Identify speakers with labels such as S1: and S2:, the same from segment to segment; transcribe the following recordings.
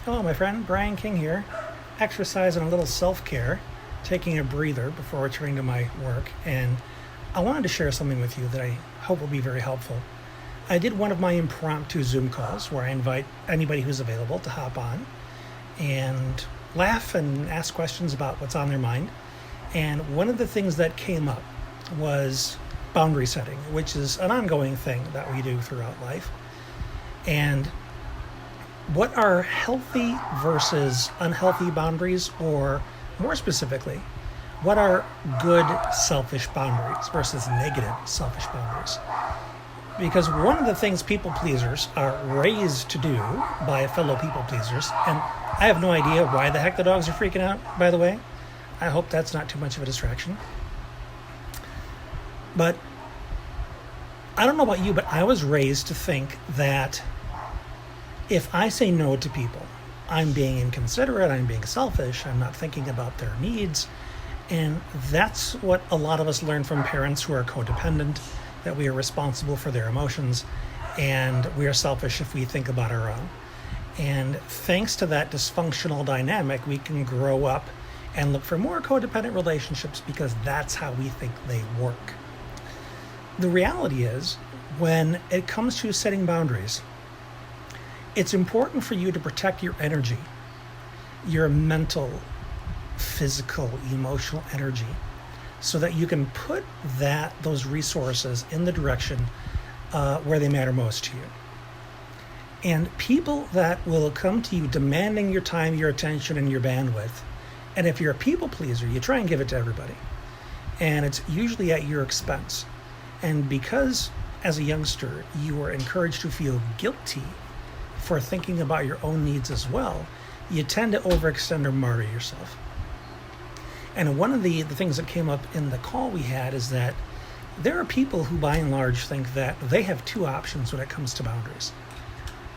S1: Hello, my friend. Brian King here. Exercise and a little self-care, taking a breather before returning to my work. And I wanted to share something with you that I hope will be very helpful. I did one of my impromptu Zoom calls where I invite anybody who's available to hop on and laugh and ask questions about what's on their mind. And one of the things that came up was boundary setting, which is an ongoing thing that we do throughout life. And what are healthy versus unhealthy boundaries, or more specifically, what are good selfish boundaries versus negative selfish boundaries? Because one of the things people pleasers are raised to do by fellow people pleasers, and I have no idea why the heck the dogs are freaking out, by the way. I hope that's not too much of a distraction. But I don't know about you, but I was raised to think that if I say no to people, I'm being inconsiderate, I'm being selfish, I'm not thinking about their needs. And that's what a lot of us learn from parents who are codependent, that we are responsible for their emotions and we are selfish if we think about our own. And thanks to that dysfunctional dynamic, we can grow up and look for more codependent relationships because that's how we think they work. The reality is, when it comes to setting boundaries, it's important for you to protect your energy, your mental, physical, emotional energy, so that you can put those resources in the direction where they matter most to you. And people that will come to you demanding your time, your attention, and your bandwidth, and if you're a people pleaser, you try and give it to everybody. And it's usually at your expense. And because as a youngster, you were encouraged to feel guilty for thinking about your own needs as well, you tend to overextend or martyr yourself. And one of the things that came up in the call we had is that there are people who by and large think that they have two options when it comes to boundaries.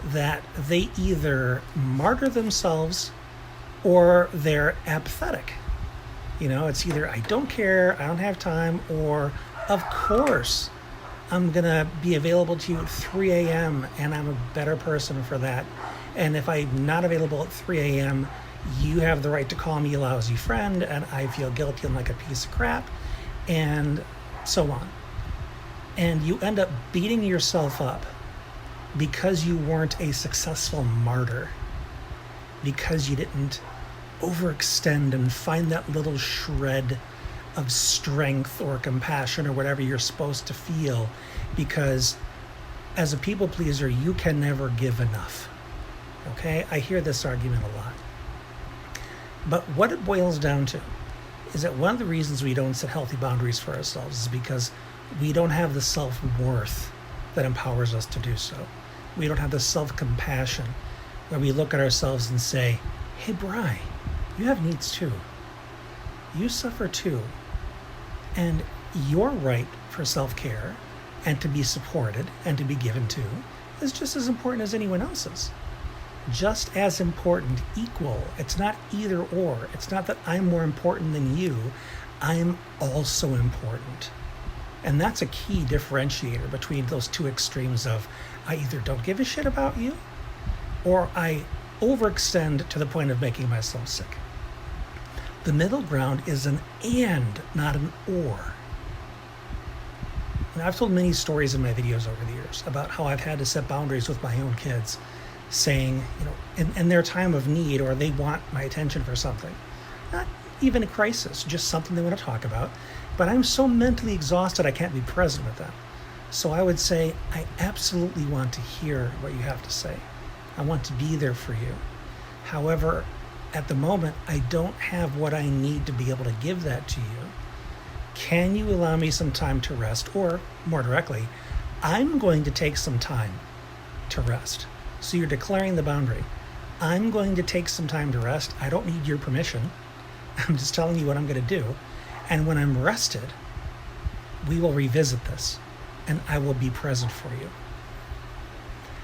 S1: That they either martyr themselves or they're apathetic. You know, it's either I don't care, I don't have time, or of course I'm going to be available to you at 3 a.m. and I'm a better person for that. And if I'm not available at 3 a.m., you have the right to call me a lousy friend and I feel guilty and like a piece of crap, and so on. And you end up beating yourself up because you weren't a successful martyr, because you didn't overextend and find that little shred of strength or compassion or whatever you're supposed to feel, because as a people pleaser, you can never give enough. Okay? I hear this argument a lot. But what it boils down to is that one of the reasons we don't set healthy boundaries for ourselves is because we don't have the self-worth that empowers us to do so. We don't have the self-compassion where we look at ourselves and say, hey, Bri, you have needs too. You suffer too. And your right for self-care and to be supported and to be given to is just as important as anyone else's. Just as important, equal. It's not either or. It's not that I'm more important than you. I'm also important. And that's a key differentiator between those two extremes of I either don't give a shit about you or I overextend to the point of making myself sick. The middle ground is an and, not an or. And I've told many stories in my videos over the years about how I've had to set boundaries with my own kids, saying, you know, in their time of need, or they want my attention for something. Not even a crisis, just something they want to talk about. But I'm so mentally exhausted I can't be present with them. So I would say, I absolutely want to hear what you have to say. I want to be there for you. However, at the moment, I don't have what I need to be able to give that to you. Can you allow me some time to rest? Or, more directly, I'm going to take some time to rest. So you're declaring the boundary. I'm going to take some time to rest. I don't need your permission. I'm just telling you what I'm going to do. And when I'm rested, we will revisit this and I will be present for you.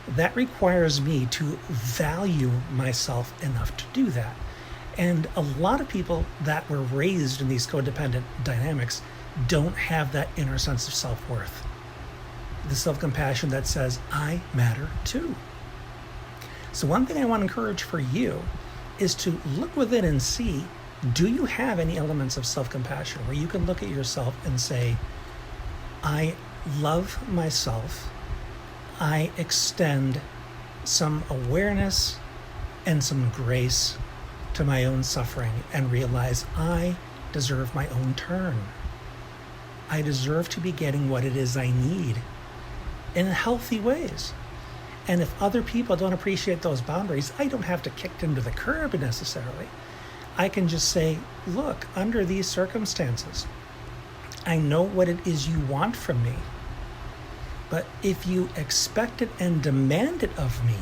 S1: That requires me to value myself enough to do that. And a lot of people that were raised in these codependent dynamics don't have that inner sense of self-worth. The self-compassion that says, I matter too. So one thing I want to encourage for you is to look within and see, do you have any elements of self-compassion where you can look at yourself and say, I love myself. I extend some awareness and some grace to my own suffering and realize I deserve my own turn. I deserve to be getting what it is I need in healthy ways. And if other people don't appreciate those boundaries, I don't have to kick them to the curb necessarily. I can just say, look, under these circumstances, I know what it is you want from me. But if you expect it and demand it of me,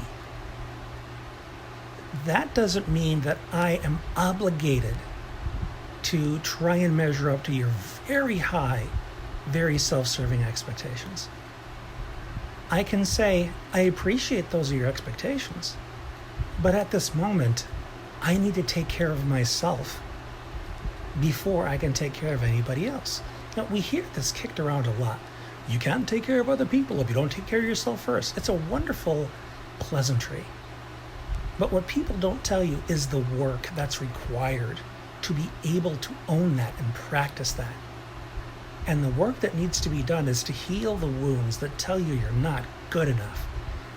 S1: that doesn't mean that I am obligated to try and measure up to your very high, very self-serving expectations. I can say, I appreciate those are your expectations, but at this moment, I need to take care of myself before I can take care of anybody else. Now, we hear this kicked around a lot. You can't take care of other people if you don't take care of yourself first. It's a wonderful pleasantry. But what people don't tell you is the work that's required to be able to own that and practice that. And the work that needs to be done is to heal the wounds that tell you you're not good enough,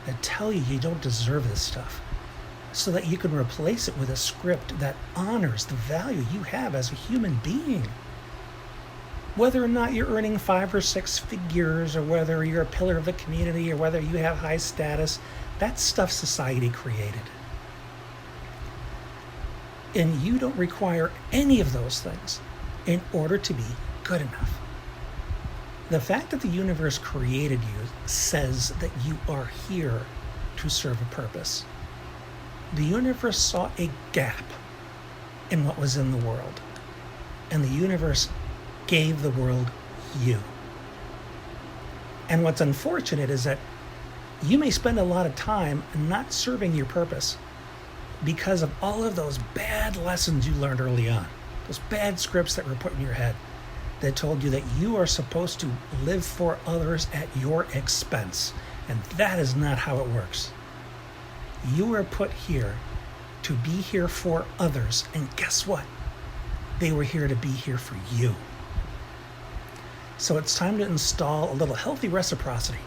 S1: that tell you you don't deserve this stuff, so that you can replace it with a script that honors the value you have as a human being. Whether or not you're earning 5 or 6 figures, or whether you're a pillar of the community, or whether you have high status, that's stuff society created. And you don't require any of those things in order to be good enough. The fact that the universe created you says that you are here to serve a purpose. The universe saw a gap in what was in the world, and the universe gave the world you. And what's unfortunate is that you may spend a lot of time not serving your purpose because of all of those bad lessons you learned early on, those bad scripts that were put in your head that told you that you are supposed to live for others at your expense. And that is not how it works. You are put here to be here for others. And guess what? They were here to be here for you. So it's time to install a little healthy reciprocity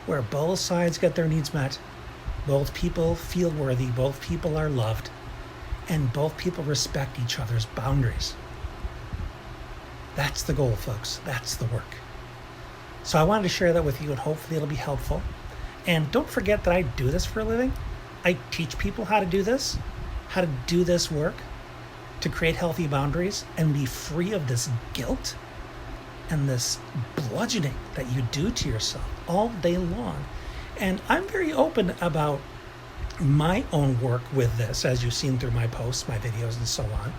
S1: where both sides get their needs met, both people feel worthy, both people are loved, and both people respect each other's boundaries. That's the goal, folks. That's the work. So I wanted to share that with you, and hopefully it'll be helpful. And don't forget that I do this for a living. I teach people how to do this work, to create healthy boundaries and be free of this guilt and this bludgeoning that you do to yourself all day long. And I'm very open about my own work with this, as you've seen through my posts, my videos, and so on.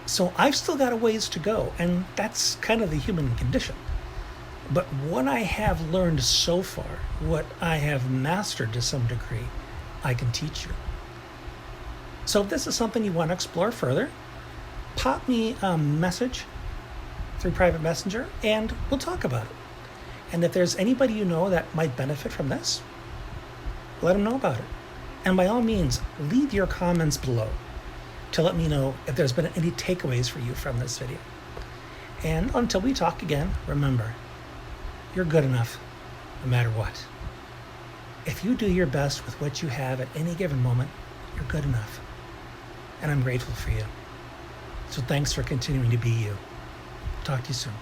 S1: So I've still got a ways to go, and that's kind of the human condition. But what I have learned so far, what I have mastered to some degree, I can teach you. So if this is something you want to explore further, pop me a message through private messenger and we'll talk about it. And if there's anybody you know that might benefit from this, let them know about it. And by all means, leave your comments below to let me know if there's been any takeaways for you from this video. And until we talk again, remember, you're good enough no matter what. If you do your best with what you have at any given moment, you're good enough. And I'm grateful for you. So thanks for continuing to be you. Talk to you soon.